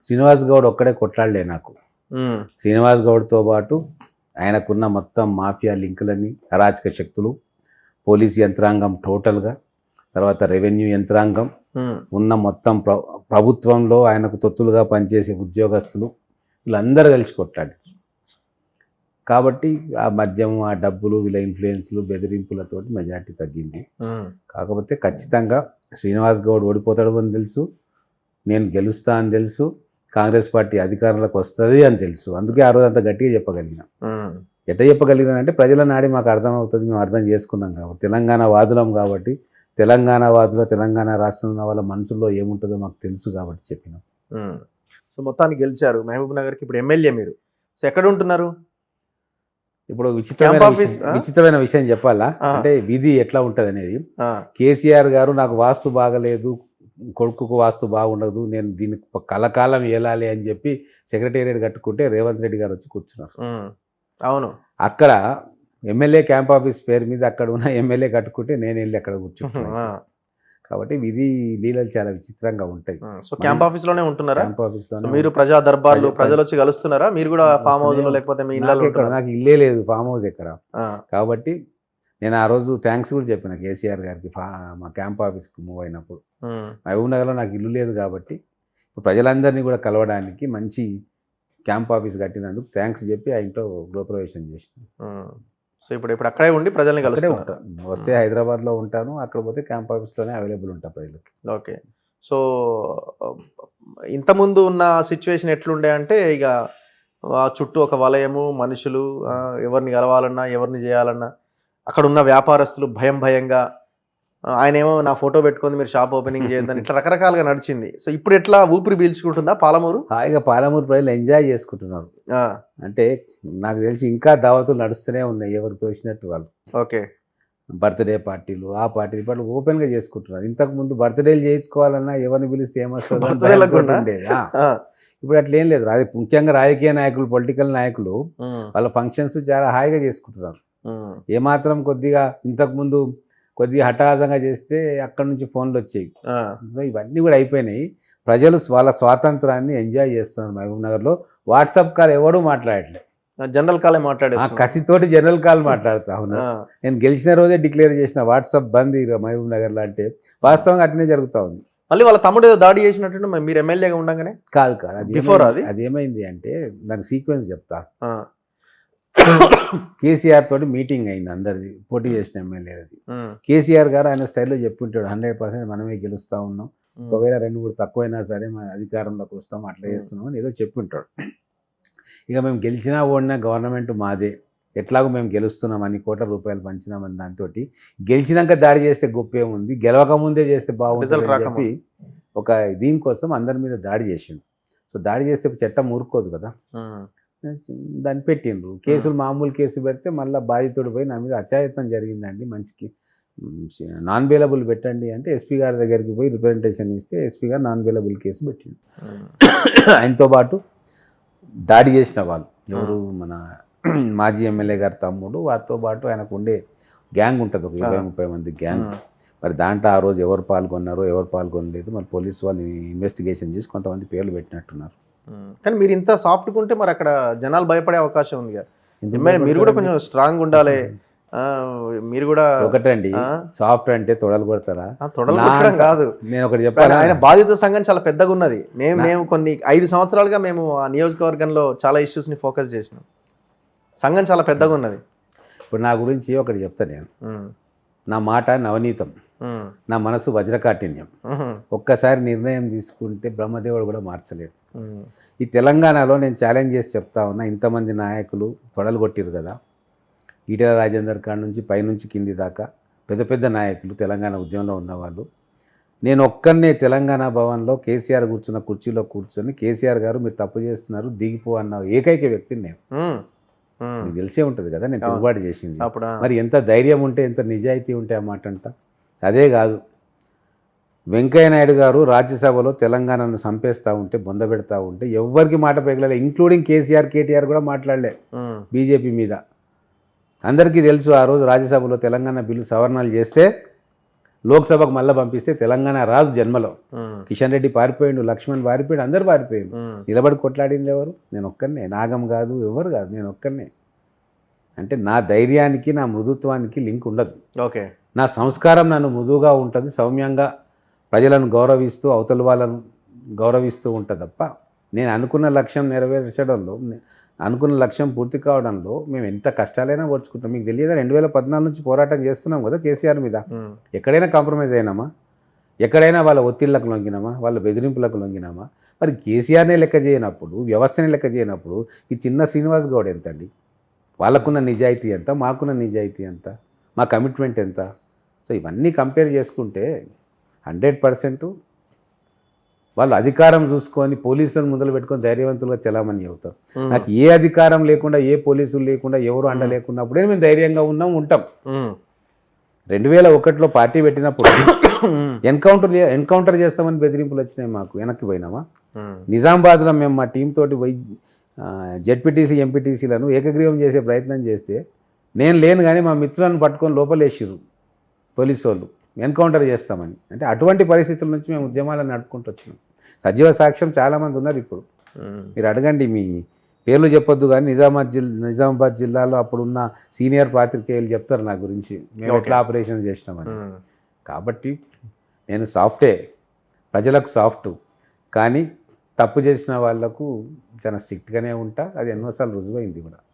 శ్రీనివాస్ గౌడ్ ఒక్కడే కొట్లాడలే నాకు. శ్రీనివాస్ గౌడ్తో పాటు ఆయనకున్న మొత్తం మాఫియా లింకులని, అరాచక శక్తులు, పోలీస్ యంత్రాంగం టోటల్గా, తర్వాత రెవెన్యూ యంత్రాంగం, ఉన్న మొత్తం ప్రభుత్వంలో ఆయనకు తొత్తులుగా పనిచేసే ఉద్యోగస్తులు, వీళ్ళందరూ కలిసి కొట్లాడారు. కాబట్టి ఆ మద్యం, ఆ డబ్బులు, వీళ్ళ ఇన్ఫ్లుయెన్స్లు, బెదిరింపులతో మెజార్టీ తగ్గింది. కాకపోతే ఖచ్చితంగా శ్రీనివాస్ గౌడ్ ఓడిపోతాడు అని తెలుసు, నేను గెలుస్తా అని తెలుసు, కాంగ్రెస్ పార్టీ అధికారంలోకి వస్తుంది అని తెలుసు. అందుకే ఆ రోజు అంత గట్టిగా చెప్పగలిగిన. ఎట్లా చెప్పగలిగినానంటే ప్రజల నాడి మాకు అర్థమవుతుంది, మేము అర్థం చేసుకున్నాం కాబట్టి, తెలంగాణ వాదులం కాబట్టి, తెలంగాణ వాదుల, తెలంగాణ రాష్ట్రంలో ఉన్న వాళ్ళ మనసుల్లో ఏముంటుందో మాకు తెలుసు కాబట్టి చెప్పినాం. సో మొత్తానికి గెలిచారు మహబూబ్ నగర్కి. ఇప్పుడు ఎమ్మెల్యే మీరు. సో ఎక్కడ ఉంటున్నారు ఇప్పుడు? విచిత్రమైన విషయం చెప్పాలా అంటే విధి ఎట్లా ఉంటుంది అనేది. కేసీఆర్ గారు నాకు వాస్తు బాగలేదు, కొడుకుకు వాస్తు బాగుండదు, నేను దీనికి కలకాలం ఏలాలి అని చెప్పి సెక్రటేరియట్ కట్టుకుంటే రేవంత్ రెడ్డి గారు వచ్చి కూర్చున్నారు. అవును, అక్కడ ఎమ్మెల్యే క్యాంప్ ఆఫీస్ పేరు మీద అక్కడ ఉన్న ఎమ్మెల్యే కట్టుకుంటే నేను వెళ్ళి అక్కడ కూర్చుంటున్నాను. కాబట్టి విధి లీలలు చాలా విచిత్రంగా ఉంటాయి. సో క్యాంప్ ఆఫీస్ లోనే ఉంటున్నారా? క్యాంప్ ఆఫీస్ లో మీరు ప్రజా దర్బార్లు, ప్రజలు వచ్చి కలుస్తున్నారా? మీరు కూడా ఫామ్ హౌస్ లో లేకపోతే మీ ఇళ్ళలో? నాకు ఇల్లే లేదు, ఫామ్ హౌస్ ఎక్కడ. కాబట్టి నేను ఆ రోజు థ్యాంక్స్ కూడా చెప్పిన కేసీఆర్ గారికి మా క్యాంప్ ఆఫీస్కి మూవ్ అయినప్పుడు. మహబూబ్ నగర్లో నాకు ఇల్లు లేదు కాబట్టి ఇప్పుడు ప్రజలందరినీ కూడా కలవడానికి మంచి క్యాంప్ ఆఫీస్ కట్టినందుకు థ్యాంక్స్ చెప్పి ఆ ఇంట్లో గృహప్రవేశం చేసిన. సో ఇప్పుడు అక్కడే ఉండి ప్రజల్ని కలుస్తూ ఉంటాను. వస్తే హైదరాబాద్లో ఉంటాను, అక్కడ పోతే క్యాంప్ ఆఫీస్లోనే అవైలబుల్ ఉంటా ప్రజలకి. ఓకే. సో ఇంతకుముందు ఉన్న సిచ్యువేషన్ ఎట్లుండే అంటే ఇక చుట్టూ ఒక వలయము, మనుషులు, ఎవరిని కలవాలన్నా, ఎవరిని చేయాలన్నా అక్కడ ఉన్న వ్యాపారస్తులు భయంగా, ఆయన ఏమో నా ఫోటో పెట్టుకొని మీరు షాప్ ఓపెనింగ్ చేయొద్దని ఇట్లా రకరకాలుగా నడిచింది. సో ఇప్పుడు ఎట్లా ఊపిరి పీల్చుకుంటుందా పాలమూరు? హాయిగా పాలమూరు ప్రజలు ఎంజాయ్ చేసుకుంటున్నారు. అంటే నాకు తెలిసి ఇంకా దావతులు నడుస్తూనే ఉన్నాయి ఎవరికి తోచినట్టు వాళ్ళు. ఓకే. బర్త్డే పార్టీలు, ఆ పార్టీలు ఇప్పుడు ఓపెన్గా చేసుకుంటున్నారు. ఇంతకు ముందు బర్త్డేలు చేయించుకోవాలన్నా ఎవరిని పిలిస్తే ఏమొస్తుందో ఉండేది. ఇప్పుడు అట్లా ఏం లేదు. ముఖ్యంగా రాజకీయ నాయకులు, పొలిటికల్ నాయకులు వాళ్ళ ఫంక్షన్స్ చాలా హాయిగా చేసుకుంటున్నారు. ఏమాత్రం కొద్దిగా ఇంతకుముందు కొద్దిగా హఠాత్తుగా చేస్తే అక్కడ నుంచి ఫోన్లు వచ్చేవి. ఇవన్నీ కూడా అయిపోయినాయి. ప్రజలు వాళ్ళ స్వాతంత్రాన్ని ఎంజాయ్ చేస్తున్నారు. మహబూబ్ నగర్లో వాట్సాప్ కాల్ ఎవడూ మాట్లాడట్లేదు, జనరల్ కాలే మాట్లాడే. కసితోటి జనరల్ కాల్ మాట్లాడుతా ఉన్నా. నేను గెలిచిన రోజే డిక్లేర్ చేసిన వాట్సాప్ బంద్ మహబూబ్ నగర్లో అంటే వాస్తవంగా అట్లనే జరుగుతూ ఉంది. మళ్ళీ వాళ్ళ తమ్ముడు ఏదో దాడి చేసినట్టు మీరు ఎమ్మెల్యేగా ఉండగానే? కాదు, బిఫోర్ అది ఏమైంది అంటే దాని సీక్వెన్స్ చెప్తా. కేసీఆర్ తోటి మీటింగ్ అయింది అందరిది, పోటీ చేసిన ఎమ్మెల్యేది. కేసీఆర్ గారు ఆయన స్టైల్లో చెప్పుంటాడు 100% మనమే గెలుస్తూ ఉన్నాం, ఒకవేళ 2-3 తక్కువైనా సరే మన అధికారంలోకి వస్తాం, అట్లా చేస్తున్నాం అని ఏదో చెప్పుంటాడు. ఇక మేము గెలిచినా ఓడినా గవర్నమెంట్ మాదే, ఎట్లాగో మేము గెలుస్తున్నాం, అన్ని కోట్ల రూపాయలు పంచినామని దాంతో గెలిచినాక దాడి చేస్తే గొప్పేముంది, గెలవకముందే చేస్తే బాగుంటుంది అని చెప్పి ఒక దీనికోసం అందరి మీద దాడి చేసిండు. సో దాడి చేస్తే చట్టం ఊరుకోదు కదా, దాన్ని పెట్టిండ్రు. కేసులు మామూలు కేసు పెడితే మళ్ళీ బాధితుడు పోయి నా మీద అత్యాయత్నం జరిగిందండి, మంచికి నాన్ బెయిలబుల్ పెట్టండి అంటే ఎస్పీ గారి దగ్గరికి పోయి రిప్రజెంటేషన్ ఇస్తే ఎస్పీ గారు నాన్ బెయిలబుల్ కేసు పెట్టిండు. ఆయనతో పాటు దాడి చేసిన వాళ్ళు ఎవరు, మన మాజీ ఎమ్మెల్యే గారి తమ్ముడు, వారితో పాటు ఆయనకు ఉండే గ్యాంగ్ ఉంటుంది, ఒక 20-30 మంది గ్యాంగ్. మరి దాంట్లో ఆ రోజు ఎవరు పాల్గొన్నారో ఎవరు పాల్గొనలేదు, మరి పోలీసు వాళ్ళు ఇన్వెస్టిగేషన్ చేసి కొంతమంది పేర్లు పెట్టినట్టున్నారు. కానీ మీరు ఇంత సాఫ్ట్గా ఉంటే మరి అక్కడ జనాలు భయపడే అవకాశం ఉంది కదా. మీరు కూడా కొంచెం స్ట్రాంగ్ ఉండాలి. మీరు కూడా ఒకటండి, సాఫ్ట్ అంటే తొడలు కొడతారా? తొడలు కొట్టడం కాదు, నేను ఒకటి చెప్పాలి. ఆయన బాధిత సంఘం చాలా పెద్దగా ఉన్నది. మేము కొన్ని 5 సంవత్సరాలుగా మేము ఆ నియోజకవర్గంలో చాలా ఇష్యూస్ని ఫోకస్ చేసినాం. సంఘం చాలా పెద్దగా ఉన్నది. ఇప్పుడు నా గురించి ఒకటి చెప్తా నేను. నా మాట నవనీతం, నా మనసు వజ్రకాఠిన్యం. ఒక్కసారి నిర్ణయం తీసుకుంటే బ్రహ్మదేవుడు కూడా మార్చలేడు. ఈ తెలంగాణలో నేను ఛాలెంజ్ చేసి చెప్తా ఉన్నా, ఇంతమంది నాయకులు తొడలు కొట్టిరు కదా, ఈటెల రాజేందర్ కాడ నుంచి పైనుంచి కింది దాకా పెద్ద పెద్ద నాయకులు తెలంగాణ ఉద్యమంలో ఉన్నవాళ్ళు. నేను ఒక్కనే తెలంగాణ భవన్లో కేసీఆర్ కూర్చున్న కుర్చీలో కూర్చొని కేసీఆర్ గారు మీరు తప్పు చేస్తున్నారు దిగిపో అన్న ఏకైక వ్యక్తిని నేను. మీకు తెలిసే ఉంటుంది కదా నేను తిరుగుబాటు చేసింది. మరి ఎంత ధైర్యం ఉంటే, ఎంత నిజాయితీ ఉంటే ఆ మాట అంట. అదే కాదు, వెంకయ్యనాయుడు గారు రాజ్యసభలో తెలంగాణను చంపేస్తూ ఉంటే, బొంద పెడతా ఉంటే ఎవ్వరికి మాట పెగలలే, ఇంక్లూడింగ్ కేసీఆర్, కేటీఆర్ కూడా మాట్లాడలే బీజేపీ మీద. అందరికీ తెలుసు ఆ రోజు రాజ్యసభలో తెలంగాణ బిల్లు సవరణలు చేస్తే లోక్సభకు మళ్ళీ పంపిస్తే తెలంగాణ రాదు జన్మలో. కిషన్ రెడ్డి పారిపోయిండు, లక్ష్మణ్ పారిపోయిండు, అందరు పారిపోయిండు. నిలబడి కొట్లాడింది ఎవరు? నేను ఒక్కనే. నాగం కాదు, ఎవరు కాదు, నేను ఒక్కనే. అంటే నా ధైర్యానికి నా మృదుత్వానికి లింక్ ఉండదు. ఓకే. నా సంస్కారం నన్ను మృదువుగా ఉంటుంది, సౌమ్యంగా ప్రజలను గౌరవిస్తూ అవతల వాళ్ళను గౌరవిస్తూ ఉంటుంది తప్ప నేను అనుకున్న లక్ష్యం నెరవేర్చడంలో, అనుకున్న లక్ష్యం పూర్తి కావడంలో మేము ఎంత కష్టాలైనా ఓర్చుకుంటాం. మీకు తెలియదా 2014 నుంచి పోరాటం చేస్తున్నాం కదా కేసీఆర్ మీద. ఎక్కడైనా కాంప్రమైజ్ అయినామా? ఎక్కడైనా వాళ్ళ ఒత్తిళ్లకు లొంగినామా? వాళ్ళ బెదిరింపులకు లొంగినామా? మరి కేసీఆర్నే లెక్క చేయనప్పుడు, వ్యవస్థనే లెక్క చేయనప్పుడు ఈ చిన్న శ్రీనివాస్ గౌడ్ ఎంతండి? వాళ్ళకున్న నిజాయితీ ఎంత, మాకున్న నిజాయితీ ఎంత, మా కమిట్మెంట్ ఎంత? సో ఇవన్నీ కంపేర్ చేసుకుంటే 100% వాళ్ళు అధికారం చూసుకొని పోలీసులను మొదలు పెట్టుకొని ధైర్యవంతులుగా చలామణి అవుతారు. నాకు ఏ అధికారం లేకుండా, ఏ పోలీసులు లేకుండా, ఎవరు అండ లేకున్నప్పుడే మేము ధైర్యంగా ఉంటాం. 2001లో పార్టీ పెట్టినప్పుడు ఎన్కౌంటర్ చేస్తామని బెదిరింపులు వచ్చినాయి మాకు. వెనక్కి పోయినామా? నిజామాబాద్లో మేము మా టీం తోటి పోయి జెడ్పీటీసీ ఎంపీటీసీలను ఏకగ్రీవం చేసే ప్రయత్నం చేస్తే నేను లేను కానీ మా మిత్రులను పట్టుకొని లోపలేసిర్రు పోలీసు వాళ్ళు, ఎన్కౌంటర్ చేస్తామని. అంటే అటువంటి పరిస్థితుల నుంచి మేము ఉద్యమాలను నడుపుకుంటూ వచ్చినాం. సజీవ సాక్ష్యం చాలామంది ఉన్నారు. ఇప్పుడు మీరు అడగండి, మీ పేర్లు చెప్పొద్దు కానీ నిజామాబాద్ జిల్లాలో అప్పుడున్న సీనియర్ పాత్రికేయులు చెప్తారు నా గురించి, మేము ఎట్లా ఆపరేషన్ చేసినామని. కాబట్టి నేను సాఫ్టే, ప్రజలకు సాఫ్ట్, కానీ తప్పు చేసిన వాళ్లకు చాలా స్ట్రిక్ట్గానే ఉంటా. అది ఎన్నోసార్లు రుజువైంది కూడా.